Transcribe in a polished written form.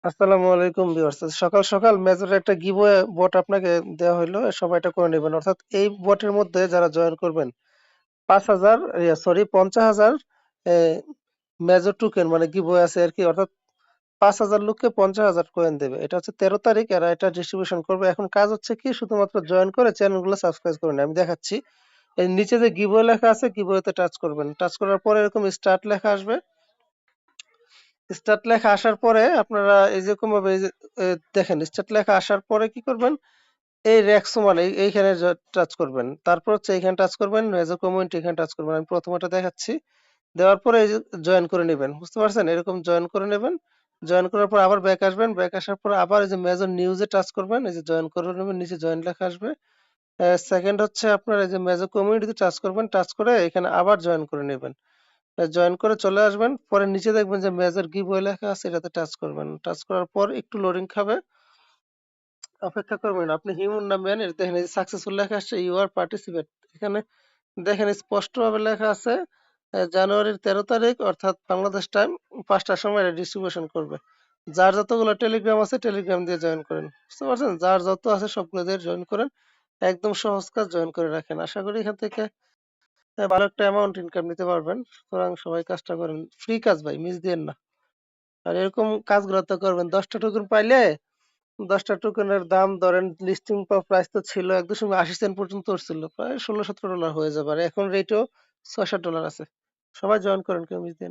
আসসালামু আলাইকুম ভিউয়ার্স। সকাল সকাল মেজরের একটা গিভওয়ে বট আপনাকে দেওয়া হইলো। সবাই এটা করে নেবেন। অর্থাৎ এই বটের মধ্যে যারা জয়েন করবেন ৫,০০০ সরি ৫০,০০০ এ মেজর টোকেন মানে গিভওয়ে আছে আরকি। অর্থাৎ ৫,০০০ লোককে ৫০,০০০ কয়েন দেবে। এটা হচ্ছে ১৩ তারিখ এরা এটা ডিস্ট্রিবিউশন করবে। এখন কাজ হচ্ছে কি শুধুমাত্র জয়েন করে চ্যানেলগুলো সাবস্ক্রাইব করে নেন। আমি দেখাচ্ছি। এই নিচে যে গিভওয়ে লেখা আছে গিভওয়েতে টাচ করবেন। টাচ করার পরে এরকম স্টার্ট লেখা আসবে। স্টার্ট লেখা আসার পরে আপনারা এই যে ভাবে এই যে দেখেন স্টার্ট লেখা আসার পরে কি করবেন এই রেক্স মানে এইখানে টাচ করবেন তারপর হচ্ছে এইখানে টাচ করবেন মেজর কমিউনিটি এখানে টাচ করবেন আমি প্রথমটা দেখাচ্ছি দেওয়ার পরে এই যে জয়েন করে নেবেন বুঝতে পারছেন এরকম জয়েন করে নেবেন জয়েন করার পর আবার ব্যাক আসবেন ব্যাক আসার পর আবার এই যে মেজর নিউজে টাচ করবেন এই যে জয়েন করে নেবেন নিচে জয়েন লেখা আসবে সেকেন্ড হচ্ছে আপনার এই যে মেজর কমিউনিটিতে টাচ করবেন টাচ করে এখানে আবার জয়েন করে নেবেন জয়েন করে চলে আসবেন পরে নিচে দেখবেন যে মেজর গিভওয়ে লেখা আছে এটাতে টাচ করবেন টাচ করার পর একটু লোডিং খাবে অপেক্ষা করবেন আপনি হিউম্যান না ম্যান এর দেখেন এই সাকসেসফুল লেখা আসছে ইউ আর পার্টিসিপেট এখানে দেখেন স্পষ্টভাবে লেখা আছে জানুয়ারির ১৩ তারিখ অর্থাৎ বাংলাদেশ টাইম ৫টার সময় এটা ডিস্ট্রিবিউশন করবে যার যতগুলো টেলিগ্রাম আছে টেলিগ্রাম দিয়ে জয়েন করেন বুঝতে পারছেন যার যত আছে সবগুলো দিয়ে জয়েন করেন একদম সহজ কাজ জয়েন করে রাখেন আশা করি এখান থেকে ভালো একটা অ্যামাউন্ট ইনকাম নিতে পারবেন সুতরাং সবাই কাজটা করেন ফ্রি কাজ ভাই মিস দিয়েন না আর এরকম কাজগুলো তো করবেন ১০টা টোকেন পাইলে ১০টা টোকেনের দাম ধরেন লিস্টিং প্রাইস তো ছিল ১.৮০ সেন্ট পর্যন্ত উঠছিল প্রায় $১৬-১৭ হয়ে যাবে আর এখন রেটও $৬-৭ আছে সবাই জয়েন করেন কেউ মিস দিয়েন না